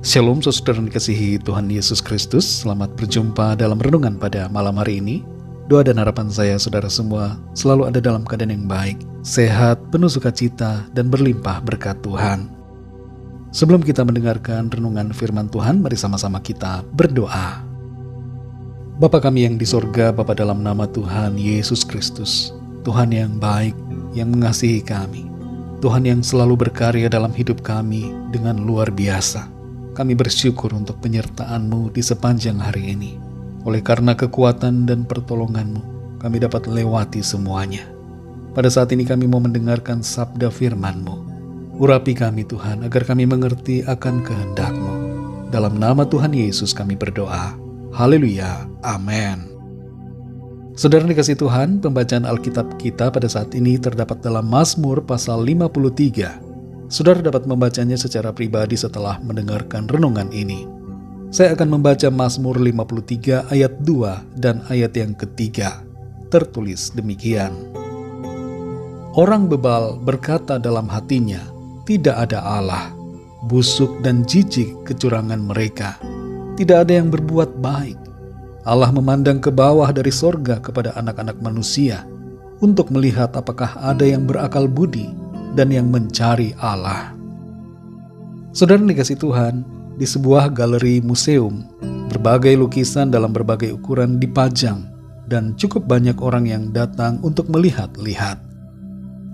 Shalom saudara yang dikasihi Tuhan Yesus Kristus. Selamat berjumpa dalam renungan pada malam hari ini. Doa dan harapan saya saudara semua selalu ada dalam keadaan yang baik, sehat, penuh sukacita, dan berlimpah berkat Tuhan. Sebelum kita mendengarkan renungan firman Tuhan, mari sama-sama kita berdoa. Bapa kami yang di sorga, Bapa dalam nama Tuhan Yesus Kristus, Tuhan yang baik, yang mengasihi kami, Tuhan yang selalu berkarya dalam hidup kami dengan luar biasa. Kami bersyukur untuk penyertaan-Mu di sepanjang hari ini. Oleh karena kekuatan dan pertolongan-Mu, kami dapat lewati semuanya. Pada saat ini kami mau mendengarkan sabda firman-Mu. Urapi kami Tuhan, agar kami mengerti akan kehendak-Mu. Dalam nama Tuhan Yesus kami berdoa. Haleluya. Amin. Saudara dikasih Tuhan, pembacaan Alkitab kita pada saat ini terdapat dalam Mazmur pasal 53. Saudara dapat membacanya secara pribadi setelah mendengarkan renungan ini. Saya akan membaca Mazmur 53 ayat 2 dan ayat yang ketiga. Tertulis demikian. Orang bebal berkata dalam hatinya, tidak ada Allah. Busuk dan jijik kecurangan mereka. Tidak ada yang berbuat baik. Allah memandang ke bawah dari sorga kepada anak-anak manusia untuk melihat apakah ada yang berakal budi dan yang mencari Allah. Saudara dikasih Tuhan, di sebuah galeri museum, berbagai lukisan dalam berbagai ukuran dipajang dan cukup banyak orang yang datang untuk melihat-lihat.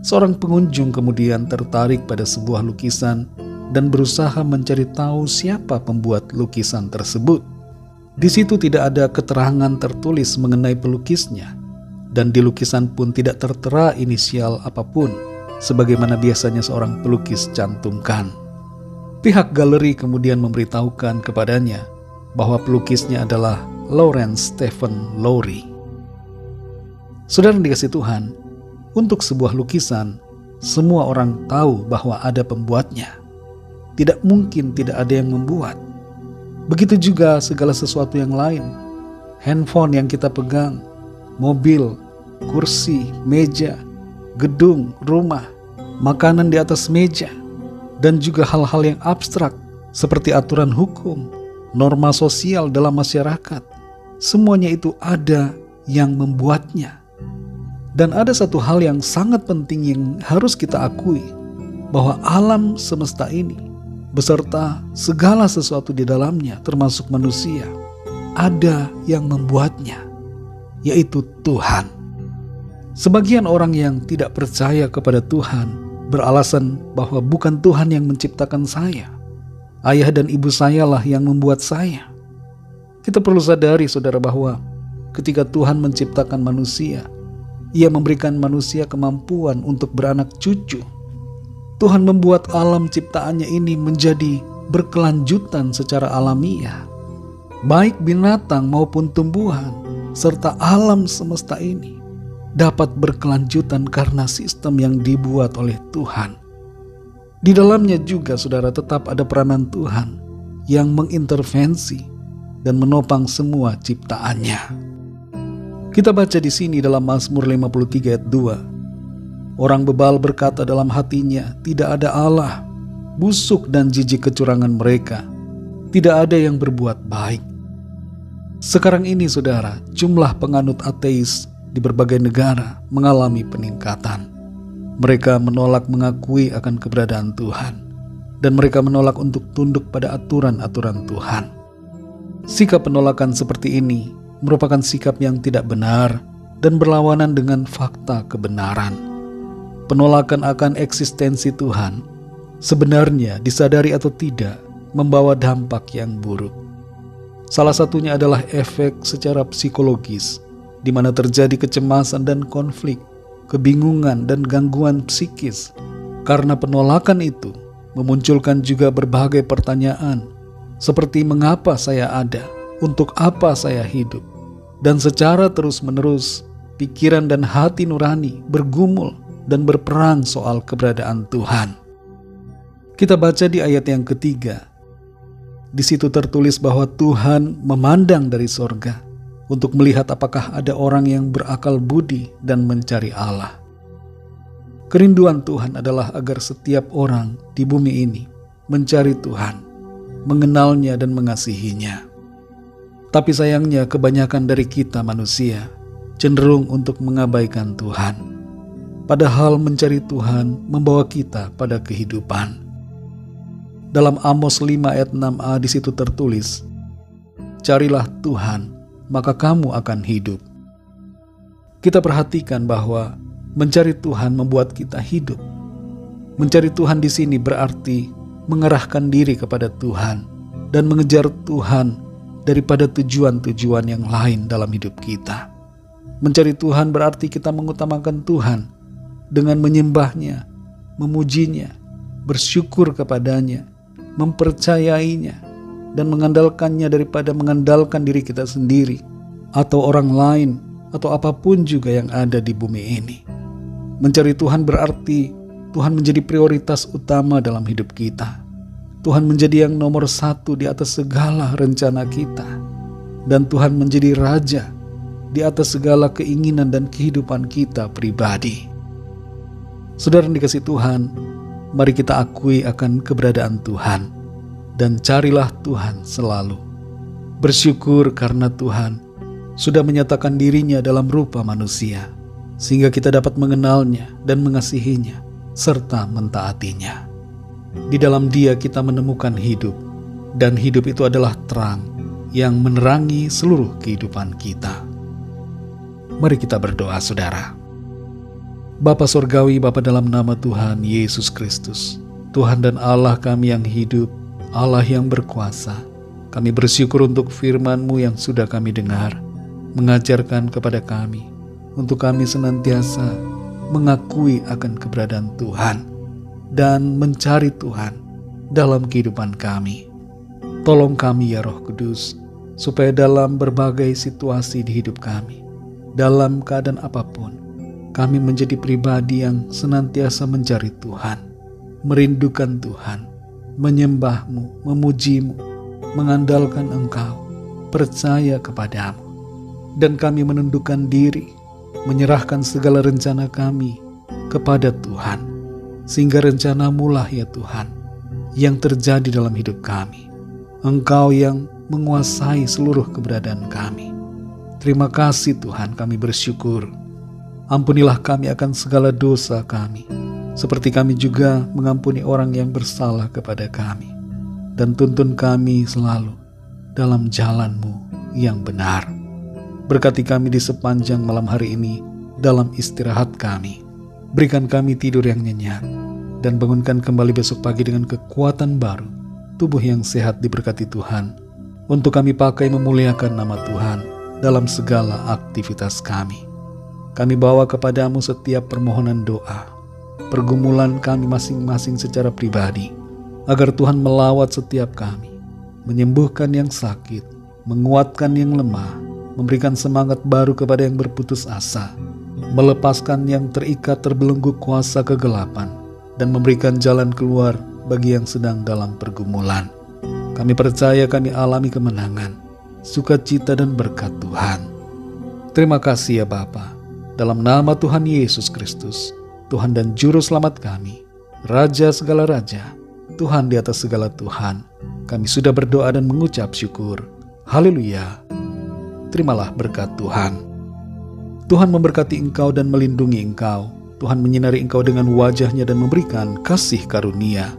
Seorang pengunjung kemudian tertarik pada sebuah lukisan dan berusaha mencari tahu siapa pembuat lukisan tersebut. Di situ tidak ada keterangan tertulis mengenai pelukisnya, dan di lukisan pun tidak tertera inisial apapun, sebagaimana biasanya seorang pelukis cantumkan. Pihak galeri kemudian memberitahukan kepadanya bahwa pelukisnya adalah Lawrence Stephen Lowry. Saudara dikasih Tuhan, untuk sebuah lukisan, semua orang tahu bahwa ada pembuatnya. Tidak mungkin tidak ada yang membuat. Begitu juga segala sesuatu yang lain. Handphone yang kita pegang, mobil, kursi, meja, gedung, rumah, makanan di atas meja, dan juga hal-hal yang abstrak seperti aturan hukum, norma sosial dalam masyarakat. Semuanya itu ada yang membuatnya. Dan ada satu hal yang sangat penting yang harus kita akui, bahwa alam semesta ini beserta segala sesuatu di dalamnya termasuk manusia, ada yang membuatnya, yaitu Tuhan. Sebagian orang yang tidak percaya kepada Tuhan beralasan bahwa bukan Tuhan yang menciptakan saya. Ayah dan ibu sayalah yang membuat saya. Kita perlu sadari saudara bahwa ketika Tuhan menciptakan manusia, Ia memberikan manusia kemampuan untuk beranak cucu. Tuhan membuat alam ciptaannya ini menjadi berkelanjutan secara alamiah. Baik binatang maupun tumbuhan serta alam semesta ini dapat berkelanjutan karena sistem yang dibuat oleh Tuhan. Di dalamnya juga saudara tetap ada peranan Tuhan yang mengintervensi dan menopang semua ciptaannya. Kita baca di sini dalam Mazmur 53 ayat 2. Orang bebal berkata dalam hatinya, tidak ada Allah. Busuk dan jijik kecurangan mereka. Tidak ada yang berbuat baik. Sekarang ini saudara, jumlah penganut ateis di berbagai negara mengalami peningkatan. Mereka menolak mengakui akan keberadaan Tuhan, dan mereka menolak untuk tunduk pada aturan-aturan Tuhan. Sikap penolakan seperti ini merupakan sikap yang tidak benar dan berlawanan dengan fakta kebenaran. Penolakan akan eksistensi Tuhan sebenarnya disadari atau tidak membawa dampak yang buruk. Salah satunya adalah efek secara psikologis, di mana terjadi kecemasan dan konflik, kebingungan dan gangguan psikis. Karena penolakan itu memunculkan juga berbagai pertanyaan, seperti mengapa saya ada, untuk apa saya hidup, dan secara terus-menerus pikiran dan hati nurani bergumul dan berperang soal keberadaan Tuhan. Kita baca di ayat yang ketiga. Di situ tertulis bahwa Tuhan memandang dari sorga untuk melihat apakah ada orang yang berakal budi dan mencari Allah. Kerinduan Tuhan adalah agar setiap orang di bumi ini mencari Tuhan mengenalnya dan mengasihinya. Tapi sayangnya kebanyakan dari kita manusia cenderung untuk mengabaikan Tuhan. Padahal mencari Tuhan membawa kita pada kehidupan. Dalam Amos 5 ayat 6a di situ tertulis, "Carilah Tuhan, maka kamu akan hidup." Kita perhatikan bahwa mencari Tuhan membuat kita hidup. Mencari Tuhan di sini berarti mengerahkan diri kepada Tuhan dan mengejar Tuhan daripada tujuan-tujuan yang lain dalam hidup kita. Mencari Tuhan berarti kita mengutamakan Tuhan dengan menyembahnya, memujinya, bersyukur kepadanya, mempercayainya, dan mengandalkannya daripada mengandalkan diri kita sendiri atau orang lain atau apapun juga yang ada di bumi ini. Mencari Tuhan berarti Tuhan menjadi prioritas utama dalam hidup kita. Tuhan menjadi yang nomor satu di atas segala rencana kita. Dan Tuhan menjadi Raja di atas segala keinginan dan kehidupan kita pribadi. Saudara yang dikasihi Tuhan, mari kita akui akan keberadaan Tuhan dan carilah Tuhan selalu. Bersyukur karena Tuhan sudah menyatakan dirinya dalam rupa manusia, sehingga kita dapat mengenalnya dan mengasihinya serta mentaatinya. Di dalam Dia kita menemukan hidup, dan hidup itu adalah terang yang menerangi seluruh kehidupan kita. Mari kita berdoa, saudara. Bapa Surgawi, Bapa dalam nama Tuhan Yesus Kristus, Tuhan dan Allah kami yang hidup, Allah yang berkuasa, kami bersyukur untuk firman-Mu yang sudah kami dengar, mengajarkan kepada kami, untuk kami senantiasa mengakui akan keberadaan Tuhan, dan mencari Tuhan dalam kehidupan kami. Tolong kami ya Roh Kudus, supaya dalam berbagai situasi di hidup kami, dalam keadaan apapun, kami menjadi pribadi yang senantiasa mencari Tuhan, merindukan Tuhan, menyembah-Mu, memuji-Mu, mengandalkan Engkau, percaya kepadamu. Dan kami menundukkan diri, menyerahkan segala rencana kami kepada Tuhan, sehingga rencana-Mu lah ya Tuhan yang terjadi dalam hidup kami. Engkau yang menguasai seluruh keberadaan kami. Terima kasih Tuhan, kami bersyukur. Ampunilah kami akan segala dosa kami, seperti kami juga mengampuni orang yang bersalah kepada kami. Dan tuntun kami selalu dalam jalan-Mu yang benar. Berkati kami di sepanjang malam hari ini dalam istirahat kami. Berikan kami tidur yang nyenyak, dan bangunkan kembali besok pagi dengan kekuatan baru, tubuh yang sehat diberkati Tuhan, untuk kami pakai memuliakan nama Tuhan dalam segala aktivitas kami. Kami bawa kepadamu setiap permohonan doa, pergumulan kami masing-masing secara pribadi, agar Tuhan melawat setiap kami, menyembuhkan yang sakit, menguatkan yang lemah, memberikan semangat baru kepada yang berputus asa, melepaskan yang terikat terbelenggu kuasa kegelapan, dan memberikan jalan keluar bagi yang sedang dalam pergumulan. Kami percaya kami alami kemenangan, sukacita dan berkat Tuhan. Terima kasih ya Bapa, dalam nama Tuhan Yesus Kristus, Tuhan dan Juru Selamat kami, Raja segala Raja, Tuhan di atas segala Tuhan, kami sudah berdoa dan mengucap syukur. Haleluya. Terimalah berkat Tuhan. Tuhan memberkati engkau dan melindungi engkau. Tuhan menyinari engkau dengan wajah-Nya dan memberikan kasih karunia.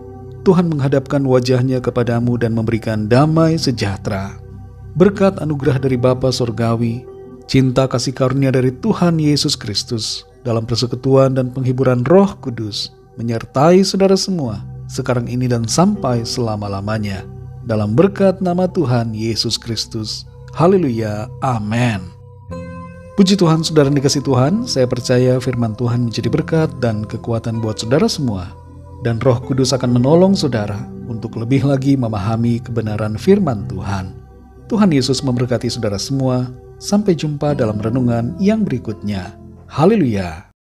Tuhan menghadapkan wajah-Nya kepadamu dan memberikan damai sejahtera. Berkat anugerah dari Bapa Surgawi, cinta kasih karunia dari Tuhan Yesus Kristus, dalam persekutuan dan penghiburan Roh Kudus, menyertai saudara semua, sekarang ini dan sampai selama-lamanya. Dalam berkat nama Tuhan Yesus Kristus. Haleluya. Amin. Puji Tuhan, saudara yang dikasihi Tuhan, saya percaya firman Tuhan menjadi berkat dan kekuatan buat saudara semua. Dan Roh Kudus akan menolong saudara untuk lebih lagi memahami kebenaran firman Tuhan. Tuhan Yesus memberkati saudara semua. Sampai jumpa dalam renungan yang berikutnya. Haleluya.